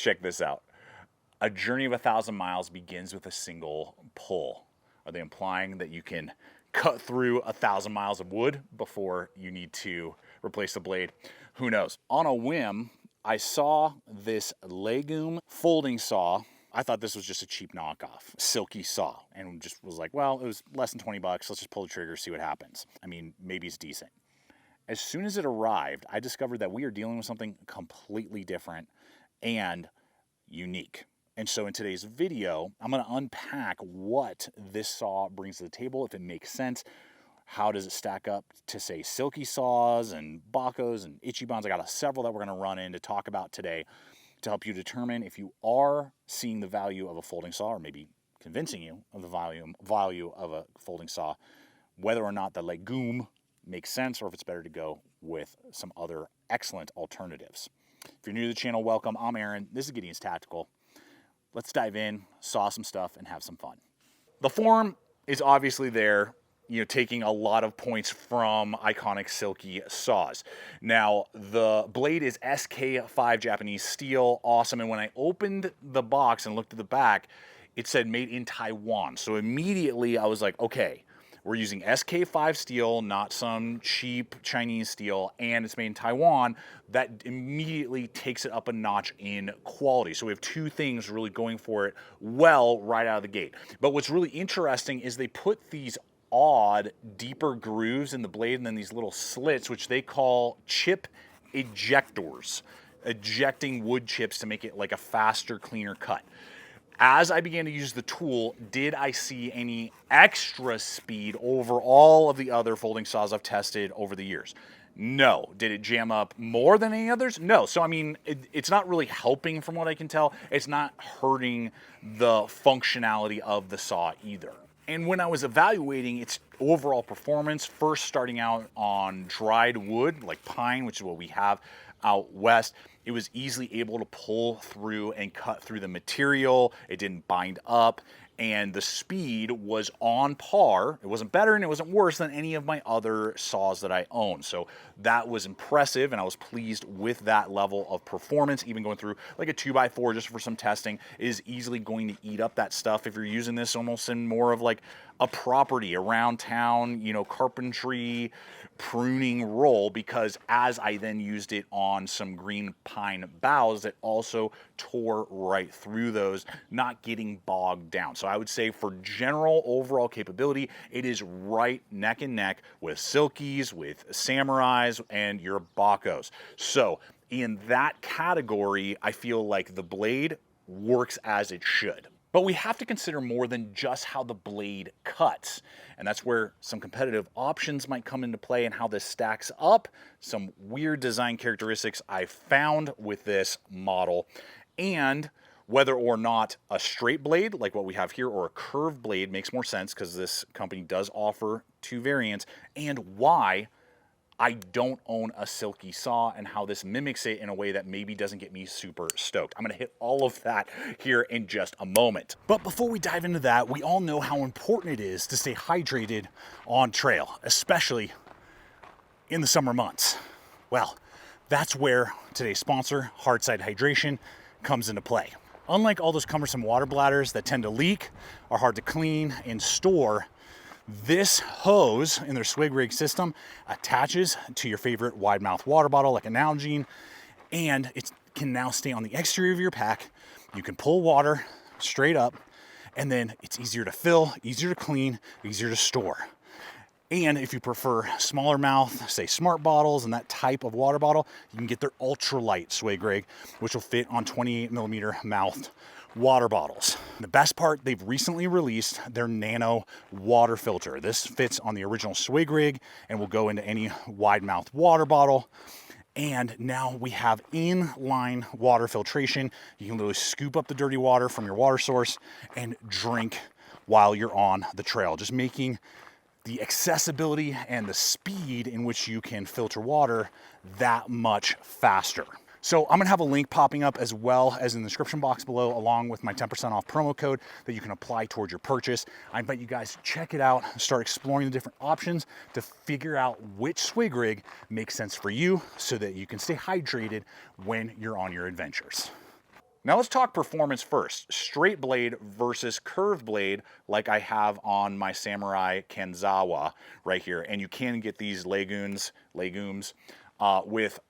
Check this out. A journey of 1,000 miles begins with a single pull. Are they implying that you can cut through 1,000 miles of wood before you need to replace the blade? Who knows? On a whim, I saw this LAGOM folding saw. I thought this was just a cheap knockoff, Silky saw, and just was like, well, it was less than 20 bucks. Let's just pull the trigger, see what happens. I mean, maybe it's decent. As soon as it arrived, I discovered that we are dealing with something completely different and unique. And so in today's video, I'm going to unpack what this saw brings to the table, if it makes sense. How does it stack up to, say, Silky saws and BAHCOs and Ichibans? I got several that we're going to run in to talk about today to help you determine if you are seeing the value of a folding saw, or maybe convincing you of the value of a folding saw, whether or not the LAGOM makes sense, or if it's better to go with some other excellent alternatives. If you're new to the channel, welcome. I'm Aaron. This is Gideonstactical. Let's dive in, saw some stuff, and have some fun. The form is obviously there, taking a lot of points from iconic Silky saws. Now, the blade is SK5 Japanese steel, awesome. And when I opened the box and looked at the back, it said made in Taiwan. So immediately I was like, okay, we're using SK5 steel, not some cheap Chinese steel, and it's made in Taiwan. That immediately takes it up a notch in quality. So we have two things really going for it well right out of the gate. But what's really interesting is they put these odd, deeper grooves in the blade and then these little slits, which they call chip ejectors, ejecting wood chips to make it like a faster, cleaner cut. As I began to use the tool, did I see any extra speed over all of the other folding saws I've tested over the years? No. Did it jam up more than any others? No. So, I mean, it's not really helping from what I can tell. It's not hurting the functionality of the saw either. And when I was evaluating its overall performance, first starting out on dried wood, like pine, which is what we have out west, it was easily able to pull through and cut through the material. It didn't bind up, and the speed was on par. It wasn't better and it wasn't worse than any of my other saws that I own. So that was impressive, and I was pleased with that level of performance. Even going through like a 2x4 just for some testing is easily going to eat up that stuff if you're using this almost in more of like a property around town, carpentry, pruning role, because as I then used it on some green pine boughs, it also tore right through those, not getting bogged down. So I would say for general overall capability, it is right neck and neck with Silkies, with Samurais, and your BAHCOs. So in that category, I feel like the blade works as it should. But we have to consider more than just how the blade cuts. And that's where some competitive options might come into play and how this stacks up, some weird design characteristics I found with this model, and whether or not a straight blade like what we have here or a curved blade makes more sense, because this company does offer two variants, and why I don't own a Silky saw and how this mimics it in a way that maybe doesn't get me super stoked. I'm going to hit all of that here in just a moment. But before we dive into that, we all know how important it is to stay hydrated on trail, especially in the summer months. Well, that's where today's sponsor, Hardside Hydration, comes into play. Unlike all those cumbersome water bladders that tend to leak, are hard to clean and store, this hose in their swig rig system attaches to your favorite wide mouth water bottle like an Nalgene, and it can now stay on the exterior of your pack. You can pull water straight up, and then it's easier to fill, easier to clean, easier to store. And if you prefer smaller mouth, say smart bottles and that type of water bottle, you can get their ultralight swig rig, which will fit on 28 millimeter mouthed water bottles. The best part, they've recently released their nano water filter. This fits on the original swig rig and will go into any wide mouth water bottle. And now we have inline water filtration. You can literally scoop up the dirty water from your water source and drink while you're on the trail, just making the accessibility and the speed in which you can filter water that much faster. So I'm gonna have a link popping up as well as in the description box below, along with my 10% off promo code that you can apply towards your purchase. I invite you guys to check it out, start exploring the different options to figure out which swig rig makes sense for you so that you can stay hydrated when you're on your adventures. Now let's talk performance first. Straight blade versus curved blade, like I have on my Samurai Kanzawa right here. And you can get these legumes with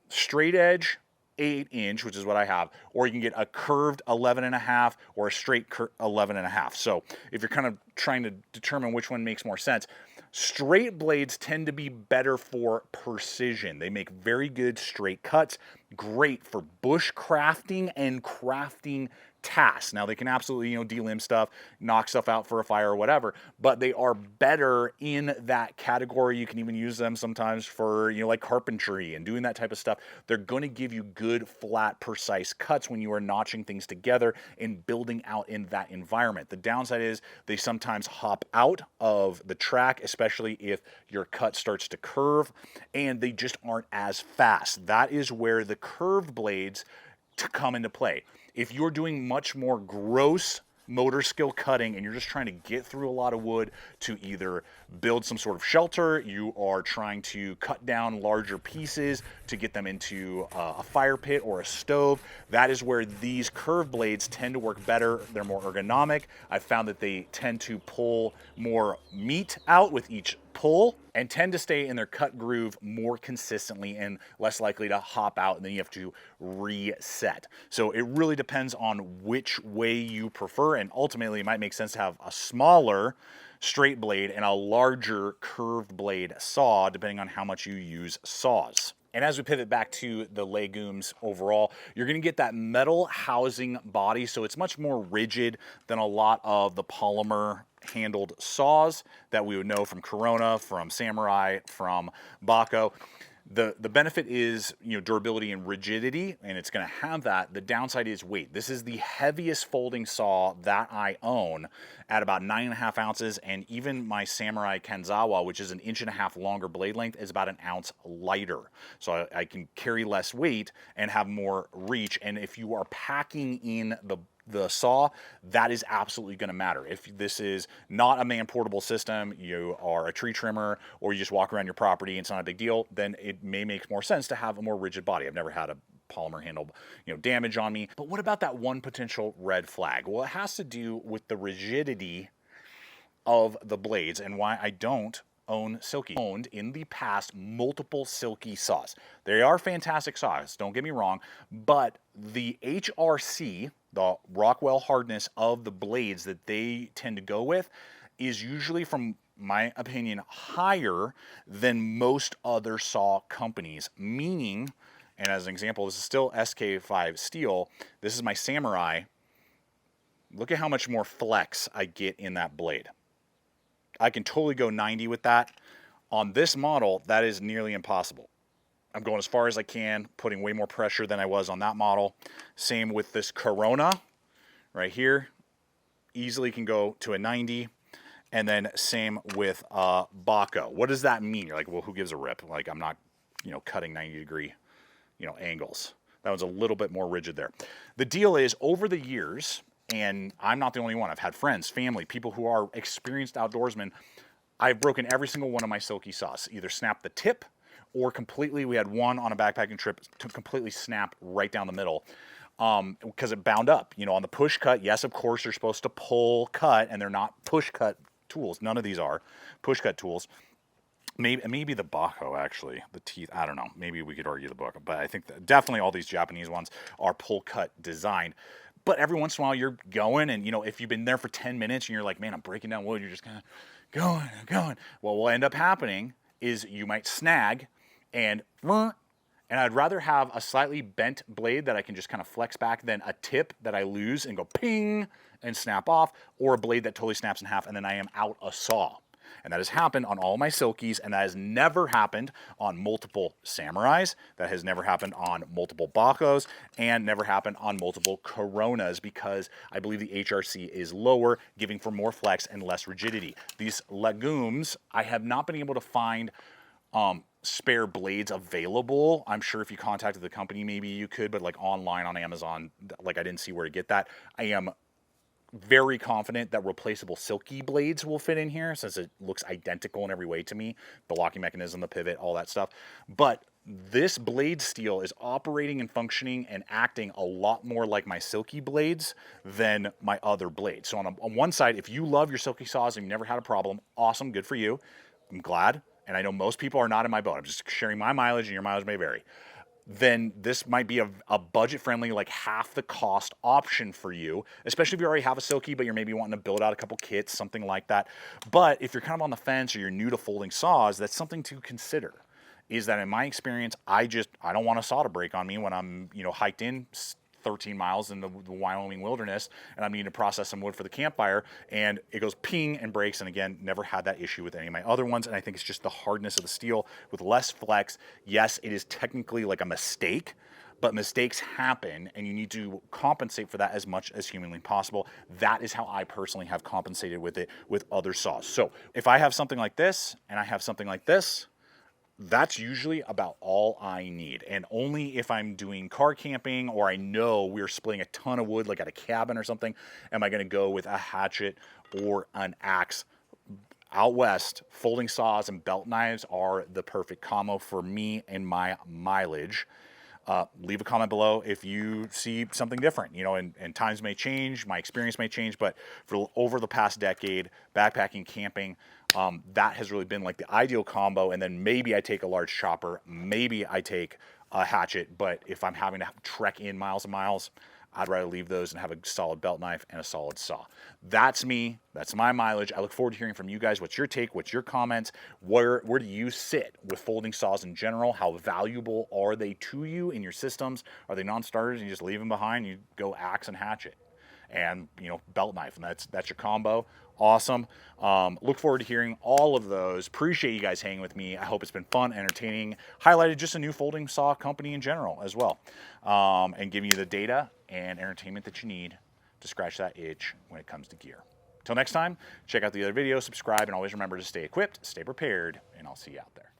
straight edge 8-inch, which is what I have, or you can get a curved 11.5 or a straight 11.5. So if you're kind of trying to determine which one makes more sense, straight blades tend to be better for precision. They make very good straight cuts, great for bush crafting and crafting tasks. Now they can absolutely, delimb stuff, knock stuff out for a fire or whatever, but they are better in that category. You can even use them sometimes for, like carpentry and doing that type of stuff. They're going to give you good, flat, precise cuts when you are notching things together and building out in that environment. The downside is they sometimes hop out of the track, especially if your cut starts to curve, and they just aren't as fast. That is where the curved blades come into play. If you're doing much more gross motor skill cutting and you're just trying to get through a lot of wood to either build some sort of shelter, you are trying to cut down larger pieces to get them into a fire pit or a stove, that is where these curved blades tend to work better. They're more ergonomic. I've found that they tend to pull more meat out with each pull and tend to stay in their cut groove more consistently and less likely to hop out and then you have to reset. So it really depends on which way you prefer, and ultimately it might make sense to have a smaller straight blade and a larger curved blade saw depending on how much you use saws. And as we pivot back to the legumes overall, you're going to get that metal housing body, so it's much more rigid than a lot of the polymer handled saws that we would know from Corona, from Samurai, from BAHCO. The benefit is, durability and rigidity, and it's going to have that. The downside is weight. This is the heaviest folding saw that I own at about 9.5 ounces, and even my Samurai Kanzawa, which is 1.5 inches longer blade length, is about 1 ounce lighter. So I can carry less weight and have more reach, and if you are packing in the saw, that is absolutely going to matter. If this is not a man-portable system, you are a tree trimmer, or you just walk around your property and it's not a big deal, then it may make more sense to have a more rigid body. I've never had a polymer handle, damage on me. But what about that one potential red flag? Well, it has to do with the rigidity of the blades and why I don't own Silky. Owned in the past multiple Silky saws. They are fantastic saws, don't get me wrong, but the HRC, the Rockwell hardness of the blades that they tend to go with, is usually, from my opinion, higher than most other saw companies. Meaning, and as an example, this is still SK5 steel. This is my Samurai. Look at how much more flex I get in that blade. I can totally go 90 with that. On this model, that is nearly impossible. I'm going as far as I can, putting way more pressure than I was on that model. Same with this Corona right here. Easily can go to a 90. And then same with BAHCO. What does that mean? You're like, well, who gives a rip? Like, I'm not, cutting 90-degree, angles. That was a little bit more rigid there. The deal is, over the years, and I'm not the only one. I've had friends, family, people who are experienced outdoorsmen. I've broken every single one of my Silky saws. Either snapped the tip or completely, we had one on a backpacking trip to completely snap right down the middle because it bound up. On the push cut, yes, of course, you're supposed to pull cut, and they're not push cut tools. None of these are push cut tools. Maybe the BAHCO, actually, the teeth, I don't know. Maybe we could argue the BAHCO, but I think that definitely all these Japanese ones are pull cut designed. But every once in a while you're going, and if you've been there for 10 minutes and you're like, man, I'm breaking down wood, you're just kind of going. Well, what will end up happening is you might snag and I'd rather have a slightly bent blade that I can just kind of flex back than a tip that I lose and go ping and snap off, or a blade that totally snaps in half and then I am out a saw. And that has happened on all my Silkies, and that has never happened on multiple Samurais. That has never happened on multiple BAHCOs, and never happened on multiple Coronas, because I believe the HRC is lower, giving for more flex and less rigidity. These legumes, I have not been able to find spare blades available. I'm sure if you contacted the company, maybe you could, but like online on Amazon, like I didn't see where to get that. I am very confident that replaceable Silky blades will fit in here, since it looks identical in every way to me. The locking mechanism, the pivot, all that stuff. But this blade steel is operating and functioning and acting a lot more like my Silky blades than my other blades. So on one side, if you love your Silky saws and you've never had a problem, awesome, good for you. I'm glad. And I know most people are not in my boat. I'm just sharing my mileage, and your mileage may vary. Then this might be a budget-friendly, like half the cost option for you, especially if you already have a Silky, but you're maybe wanting to build out a couple kits, something like that. But if you're kind of on the fence or you're new to folding saws, that's something to consider. Is that in my experience, I don't want a saw to break on me when I'm, hiked in 13 miles in the Wyoming wilderness and I'm needing to process some wood for the campfire, and it goes ping and breaks. And again, never had that issue with any of my other ones. And I think it's just the hardness of the steel with less flex. Yes, it is technically like a mistake, but mistakes happen and you need to compensate for that as much as humanly possible. That is how I personally have compensated with it with other saws. So if I have something like this and I have something like this, that's usually about all I need. And only if I'm doing car camping or I know we're splitting a ton of wood, like at a cabin or something, am I going to go with a hatchet or an axe. Out west, folding saws and belt knives are the perfect combo for me and my mileage. Leave a comment below if you see something different, and times may change, my experience may change, but for over the past decade, backpacking, camping, that has really been like the ideal combo. And then maybe I take a large chopper, maybe I take a hatchet, but if I'm having to trek in miles and miles, I'd rather leave those and have a solid belt knife and a solid saw. That's me. That's my mileage. I look forward to hearing from you guys. What's your take? What's your comments? Where do you sit with folding saws in general? How valuable are they to you in your systems? Are they non-starters and you just leave them behind? You go axe and hatchet and, belt knife, and that's your combo. Awesome. Look forward to hearing all of those. Appreciate you guys hanging with me. I hope it's been fun, entertaining, highlighted just a new folding saw company in general as well, and giving you the data and entertainment that you need to scratch that itch when it comes to gear. Till next time, check out the other videos, subscribe, and always remember to stay equipped, stay prepared, and I'll see you out there.